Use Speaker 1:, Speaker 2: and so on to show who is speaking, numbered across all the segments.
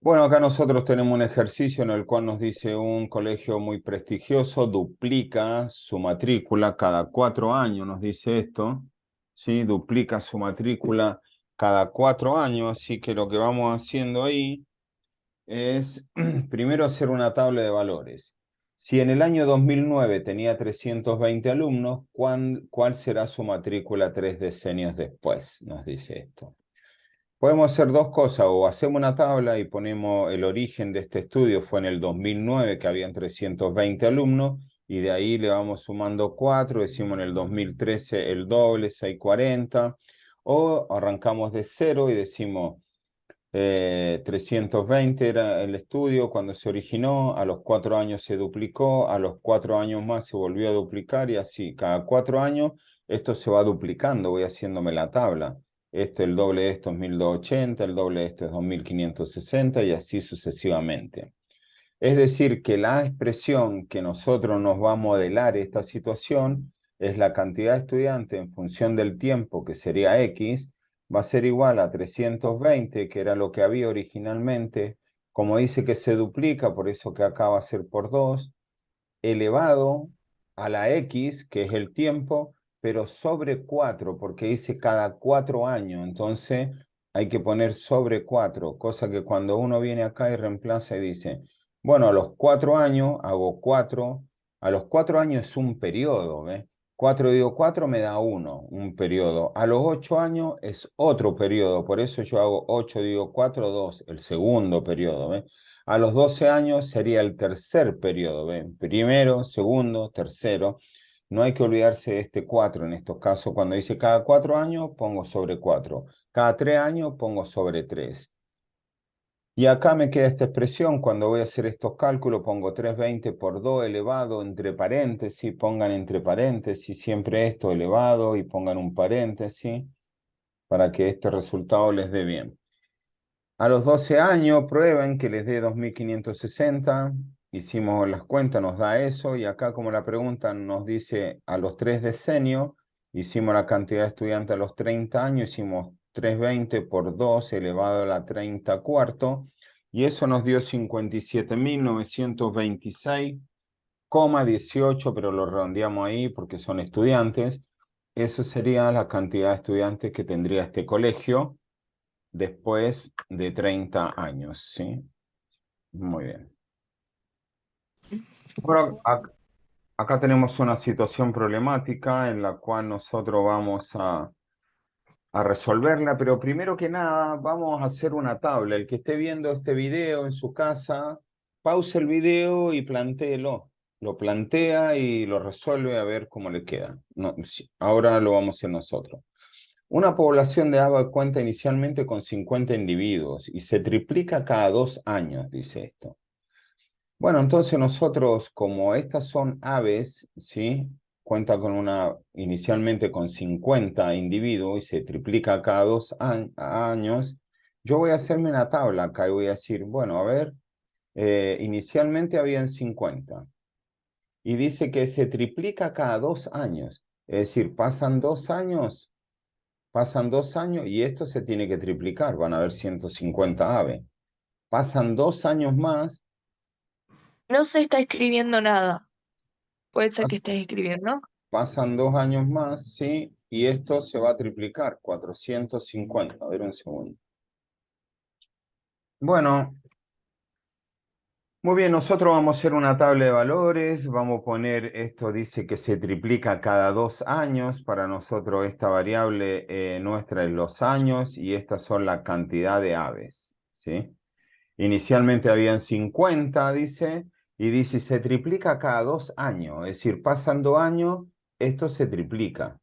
Speaker 1: Bueno, acá nosotros tenemos un ejercicio en el cual nos dice un colegio muy prestigioso duplica su matrícula cada 4 años, nos dice esto, ¿sí? Duplica su matrícula cada 4 años, así que lo que vamos haciendo ahí es primero hacer una tabla de valores. Si en el año 2009 tenía 320 alumnos, ¿cuál será su matrícula 3 decenios después? Nos dice esto. Podemos hacer dos cosas, o hacemos una tabla y ponemos el origen de este estudio, fue en el 2009 que habían 320 alumnos, y de ahí le vamos sumando 4, decimos en el 2013 el doble, 640, o arrancamos de cero y decimos 320 era el estudio cuando se originó, a los 4 años se duplicó, a los 4 años más se volvió a duplicar y así, cada 4 años esto se va duplicando, voy haciéndome la tabla. El doble de esto es 1280, el doble de esto es 2560 y así sucesivamente. Es decir, que la expresión que nosotros nos va a modelar esta situación es la cantidad de estudiantes en función del tiempo, que sería X, va a ser igual a 320, que era lo que había originalmente. Como dice que se duplica, por eso que acá va a ser por 2, elevado a la X, que es el tiempo, pero sobre 4 porque dice cada 4 años. Entonces hay que poner sobre 4, cosa que cuando uno viene acá y reemplaza y dice, bueno, a los 4 años hago 4, a los 4 años es un periodo, ¿ves? 4 digo 4 me da 1, un periodo. A los 8 años es otro periodo, por eso yo hago 8 digo 4 2, el segundo periodo, ¿ves? A los 12 años sería el tercer periodo, ¿ven? Primero, segundo, tercero. No hay que olvidarse de este 4 en estos casos. Cuando dice cada 4 años, pongo sobre 4. Cada 3 años, pongo sobre 3. Y acá me queda esta expresión. Cuando voy a hacer estos cálculos, pongo 320 por 2 elevado entre paréntesis. Pongan entre paréntesis siempre esto elevado y pongan un paréntesis para que este resultado les dé bien. A los 12 años prueben que les dé 2560. Hicimos las cuentas, nos da eso. Y acá como la pregunta nos dice a los 3 decenios, hicimos la cantidad de estudiantes a los 30 años, hicimos 320 por 2 elevado a la 30 cuarto. Y eso nos dio 57.926,18, pero lo redondeamos ahí porque son estudiantes. Eso sería la cantidad de estudiantes que tendría este colegio después de 30 años, ¿sí? Muy bien. Bueno, acá tenemos una situación problemática en la cual nosotros vamos a resolverla, pero primero que nada vamos a hacer una tabla. El que esté viendo este video en su casa, pause el video y plantéelo. Lo plantea y lo resuelve a ver cómo le queda. No, sí, ahora lo vamos a hacer nosotros. Una población de ave cuenta inicialmente con 50 individuos y se triplica cada 2 años, dice esto. Bueno, entonces nosotros, como estas son aves, ¿sí? Cuenta con inicialmente con 50 individuos y se triplica cada 2 años. Yo voy a hacerme una tabla acá y voy a decir, bueno, a ver, inicialmente habían 50 y dice que se triplica cada 2 años. Es decir, pasan dos años y esto se tiene que triplicar, van a haber 150 aves. Pasan 2 años más,
Speaker 2: No se está escribiendo nada. Puede ser que estés escribiendo.
Speaker 1: pasan 2 años más, ¿sí? Y esto se va a triplicar, 450. A ver un segundo. Bueno, muy bien, nosotros vamos a hacer una tabla de valores, vamos a poner, esto dice que se triplica cada 2 años, para nosotros esta variable nuestra es los años y estas son la cantidad de aves, ¿sí? Inicialmente habían 50, dice, y dice se triplica cada 2 años, es decir, pasan 2 años, esto se triplica.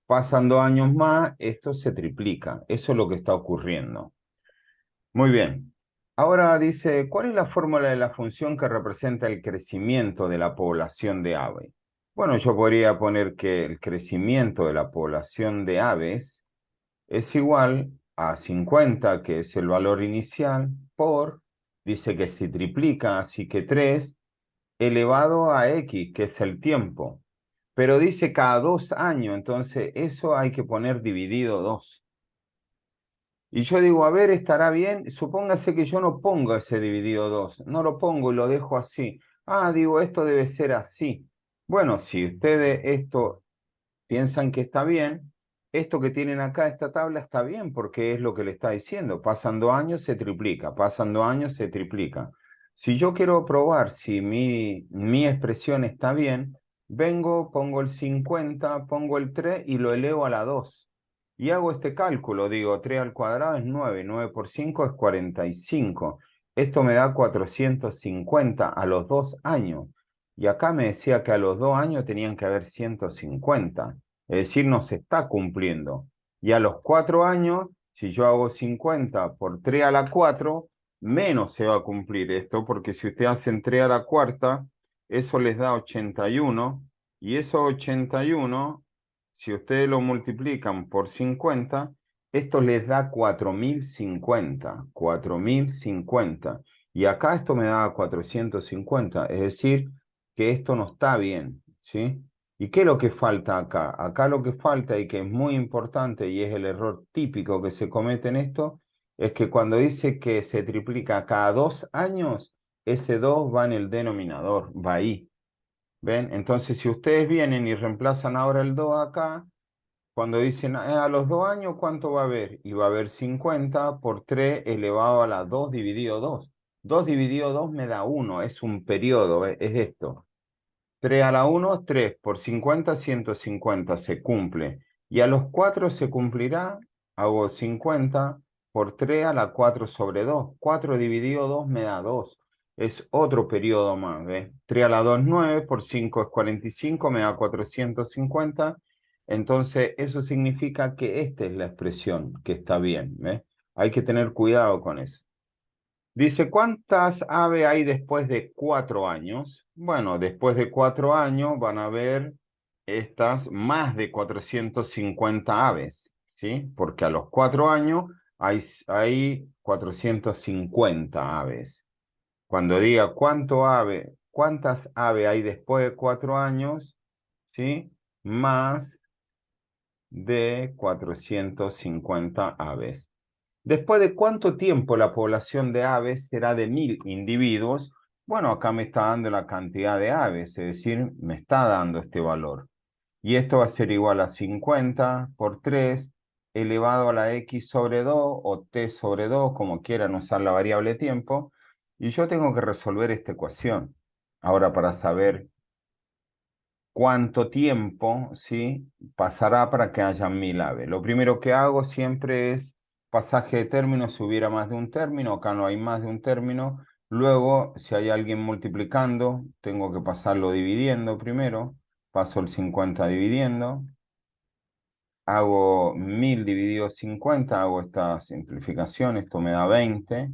Speaker 1: Pasan 2 años más, esto se triplica. Eso es lo que está ocurriendo. Muy bien. Ahora dice, ¿cuál es la fórmula de la función que representa el crecimiento de la población de aves? Bueno, yo podría poner que el crecimiento de la población de aves es igual a 50, que es el valor inicial, por, dice que se triplica, así que 3 elevado a x, que es el tiempo. Pero dice cada 2 años, entonces eso hay que poner dividido 2. Y yo digo, a ver, ¿estará bien? Supóngase que yo no pongo ese dividido 2, no lo pongo y lo dejo así. Ah, digo, esto debe ser así. Bueno, si ustedes esto piensan que está bien, esto que tienen acá, esta tabla, está bien porque es lo que le está diciendo. Pasan 2 años, se triplica, pasan 2 años, se triplica. Si yo quiero probar si mi expresión está bien, vengo, pongo el 50, pongo el 3 y lo elevo a la 2. Y hago este cálculo, digo, 3 al cuadrado es 9, 9 por 5 es 45. Esto me da 450 a los 2 años. Y acá me decía que a los 2 años tenían que haber 150. Es decir, no se está cumpliendo. Y a los 4 años, si yo hago 50 por 3 a la 4, menos se va a cumplir esto, porque si ustedes hacen 3 a la cuarta, eso les da 81, y esos 81, si ustedes lo multiplican por 50, esto les da 4050, 4050. Y acá esto me da 450, es decir, que esto no está bien, ¿sí? ¿Y qué es lo que falta acá? Acá lo que falta y que es muy importante y es el error típico que se comete en esto, es que cuando dice que se triplica cada 2 años, ese 2 va en el denominador, va ahí. ¿Ven? Entonces, si ustedes vienen y reemplazan ahora el 2 acá, cuando dicen a los 2 años, ¿cuánto va a haber? Y va a haber 50 por 3 elevado a la 2 dividido 2. 2 dividido 2 me da 1, es un periodo, es esto. 3 a la 1, 3 por 50, 150 se cumple. Y a los 4 se cumplirá, hago 50 por 3 a la 4 sobre 2. 4 dividido 2 me da 2. Es otro periodo más, ¿ves? 3 a la 2 es 9, por 5 es 45, me da 450. Entonces, eso significa que esta es la expresión que está bien, ¿ves? Hay que tener cuidado con eso. Dice, ¿cuántas aves hay después de 4 años? Bueno, después de 4 años van a haber estas más de 450 aves, ¿sí? Porque a los 4 años hay 450 aves. Cuando diga cuántas aves hay después de 4 años, ¿sí? Más de 450 aves. ¿Después de cuánto tiempo la población de aves será de 1000 individuos? Bueno, acá me está dando la cantidad de aves, es decir, me está dando este valor. Y esto va a ser igual a 50 por 3 elevado a la x sobre 2 o t sobre 2, como quieran usar la variable tiempo. Y yo tengo que resolver esta ecuación. Ahora, para saber cuánto tiempo, ¿sí? Pasará para que haya 1000 aves. Lo primero que hago siempre es pasaje de términos si hubiera más de un término, acá no hay más de un término. Luego, si hay alguien multiplicando, tengo que pasarlo dividiendo primero. Paso el 50 dividiendo. Hago 1000 dividido 50, hago esta simplificación, esto me da 20.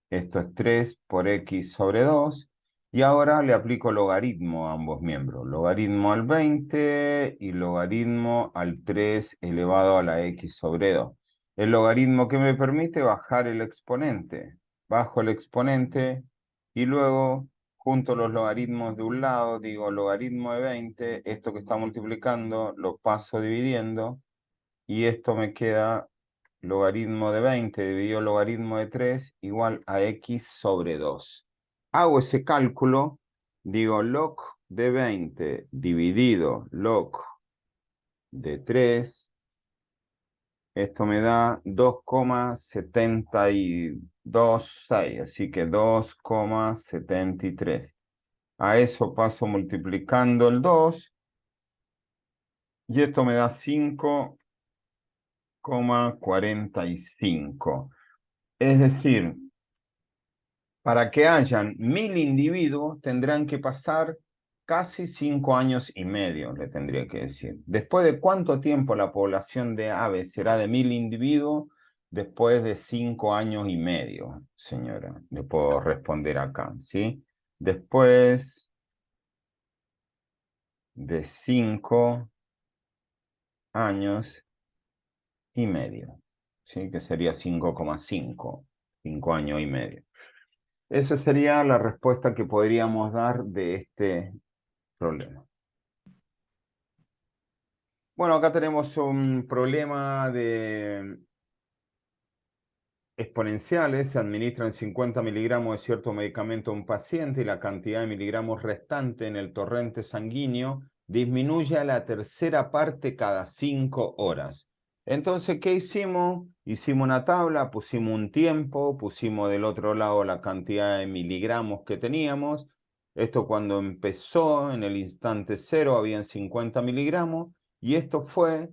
Speaker 1: Esto es 3 por x sobre 2. Y ahora le aplico logaritmo a ambos miembros. Logaritmo al 20 y logaritmo al 3 elevado a la x sobre 2. El logaritmo que me permite bajar el exponente. Bajo el exponente y luego junto los logaritmos de un lado, digo logaritmo de 20, esto que está multiplicando lo paso dividiendo y esto me queda logaritmo de 20 dividido logaritmo de 3 igual a x sobre 2. Hago ese cálculo, digo log de 20 dividido log de 3, esto me da 2,726, así que 2,73. A eso paso multiplicando el 2 y esto me da 5,45. Es decir, para que hayan 1000 individuos tendrán que pasar casi 5 años y medio, le tendría que decir. ¿Después de cuánto tiempo la población de aves será de 1000 individuos? Después de 5 años y medio, señora. Le puedo responder acá, ¿sí? Después de 5 años y medio, ¿sí? Que sería 5,5, 5 años y medio. Esa sería la respuesta que podríamos dar de este problema. Bueno, acá tenemos un problema exponenciales, se administran 50 miligramos de cierto medicamento a un paciente y la cantidad de miligramos restante en el torrente sanguíneo disminuye a la tercera parte cada 5 horas. Entonces, ¿qué hicimos? Hicimos una tabla, pusimos un tiempo, pusimos del otro lado la cantidad de miligramos que teníamos. Esto cuando empezó, en el instante cero, habían 50 miligramos, y esto fue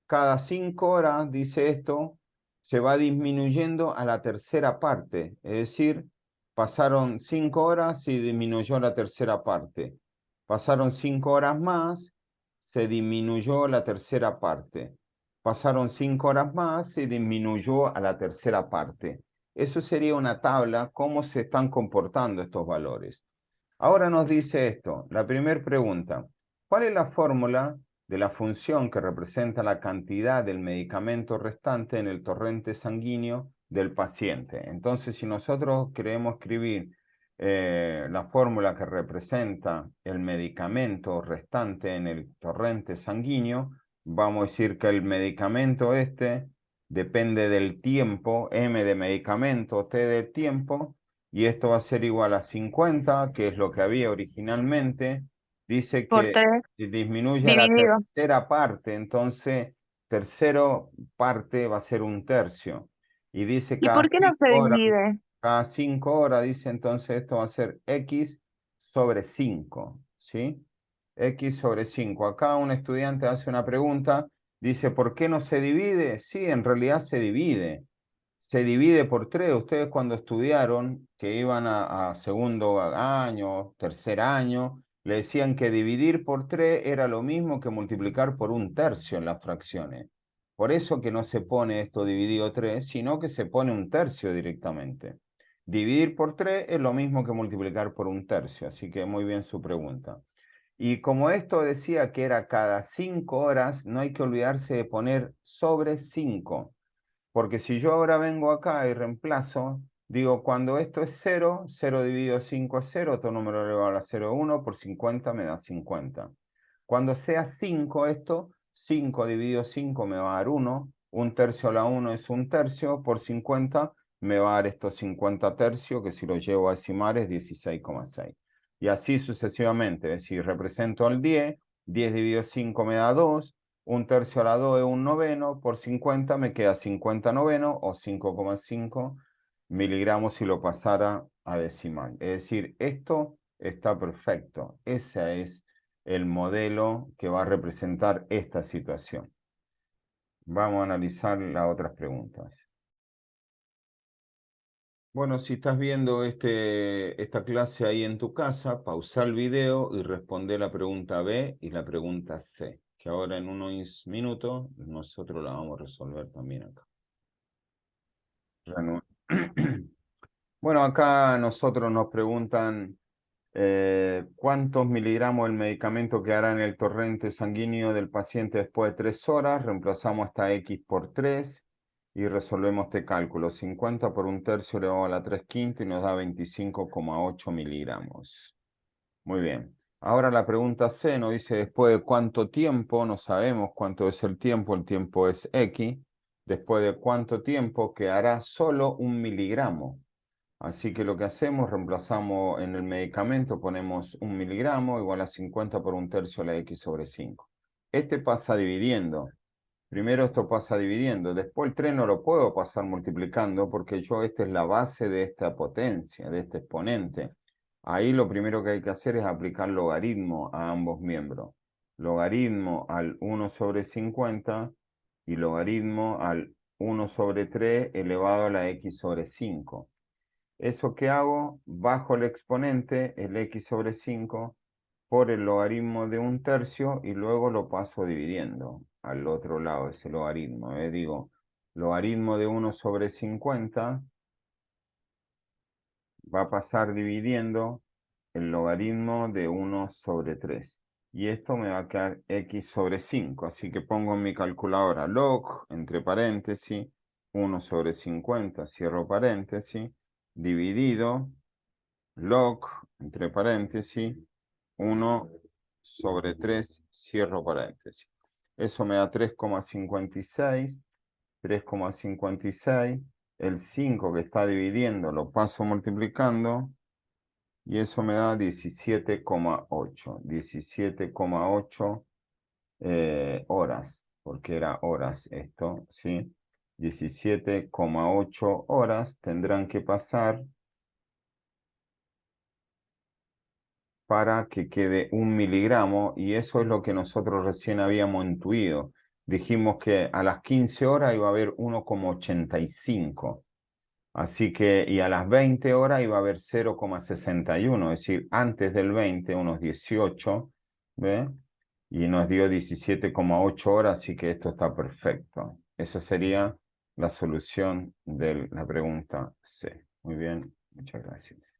Speaker 1: cada 5 horas, dice esto, se va disminuyendo a la tercera parte. Es decir, pasaron 5 horas y disminuyó la tercera parte. Pasaron 5 horas más, se disminuyó la tercera parte. Pasaron 5 horas más y disminuyó a la tercera parte. Eso sería una tabla, cómo se están comportando estos valores. Ahora nos dice esto, la primera pregunta, ¿cuál es la fórmula de la función que representa la cantidad del medicamento restante en el torrente sanguíneo del paciente? Entonces, si nosotros queremos escribir la fórmula que representa el medicamento restante en el torrente sanguíneo, vamos a decir que el medicamento este depende del tiempo, M de medicamento, T del tiempo, y esto va a ser igual a 50, que es lo que había originalmente. Dice
Speaker 2: Por
Speaker 1: que
Speaker 2: 3
Speaker 1: disminuye a la
Speaker 2: dividido.
Speaker 1: tercera parte, entonces tercero parte va a ser un tercio. Y dice
Speaker 2: ¿Y por qué no se divide?
Speaker 1: cada 5 horas, dice entonces esto va a ser X sobre 5, ¿sí? X sobre 5. Acá un estudiante hace una pregunta, dice, ¿por qué no se divide? Sí, en realidad se divide. Se divide por 3. Ustedes cuando estudiaron, que iban a segundo año, tercer año, le decían que dividir por 3 era lo mismo que multiplicar por un tercio en las fracciones. Por eso que no se pone esto dividido 3, sino que se pone un tercio directamente. Dividir por 3 es lo mismo que multiplicar por un tercio, así que muy bien su pregunta. Y como esto decía que era cada 5 horas, no hay que olvidarse de poner sobre 5. Porque si yo ahora vengo acá y reemplazo, digo, cuando esto es 0, 0 dividido 5 es 0, otro número elevado a 0,1 por 50 me da 50. Cuando sea 5 esto, 5 dividido 5 me va a dar 1, un tercio a la 1 es un tercio, por 50 me va a dar estos 50 tercios, que si lo llevo a decimales es 16,6. Y así sucesivamente, es decir, represento al 10, 10 dividido 5 me da 2, un tercio a la 2 es un noveno, por 50 me queda 50 noveno o 5,5 miligramos si lo pasara a decimal. Es decir, esto está perfecto. Ese es el modelo que va a representar esta situación. Vamos a analizar las otras preguntas. Bueno, si estás viendo esta clase ahí en tu casa, pausa el video y responde la pregunta B y la pregunta C, que ahora en unos minutos nosotros la vamos a resolver también acá. Bueno, acá nosotros nos preguntan cuántos miligramos del medicamento quedará en el torrente sanguíneo del paciente después de 3 horas. Reemplazamos esta X por 3 y resolvemos este cálculo. 50 por un tercio elevado a la 3 quinta y nos da 25,8 miligramos. Muy bien. Ahora la pregunta C nos dice después de cuánto tiempo, no sabemos cuánto es el tiempo es X. Después de cuánto tiempo quedará solo un miligramo. Así que lo que hacemos, reemplazamos en el medicamento, ponemos 1 miligramo igual a 50 por un tercio a la X sobre 5. Este pasa dividiendo. Primero esto pasa dividiendo. Después el 3 no lo puedo pasar multiplicando porque esta es la base de esta potencia, de este exponente. Ahí lo primero que hay que hacer es aplicar logaritmo a ambos miembros. Logaritmo al 1 sobre 50 y logaritmo al 1 sobre 3 elevado a la X sobre 5. ¿Eso qué hago? Bajo el exponente, el X sobre 5, por el logaritmo de un tercio y luego lo paso dividiendo al otro lado, ese logaritmo. Digo, logaritmo de 1 sobre 50 va a pasar dividiendo el logaritmo de 1 sobre 3. Y esto me va a quedar X sobre 5. Así que pongo en mi calculadora log, entre paréntesis, 1 sobre 50, cierro paréntesis, dividido log, entre paréntesis, 1 sobre 3, cierro paréntesis. Eso me da 3,56, 3,56 el 5 que está dividiendo lo paso multiplicando y eso me da 17,8. 17,8 horas, porque era horas esto, ¿sí? 17,8 horas tendrán que pasar para que quede 1 miligramo y eso es lo que nosotros recién habíamos intuido. Dijimos que a las 15 horas iba a haber 1,85. Así que, y a las 20 horas iba a haber 0,61, es decir, antes del 20, unos 18, ¿ve? Y nos dio 17,8 horas, así que esto está perfecto. Esa sería la solución de la pregunta C. Muy bien, muchas gracias.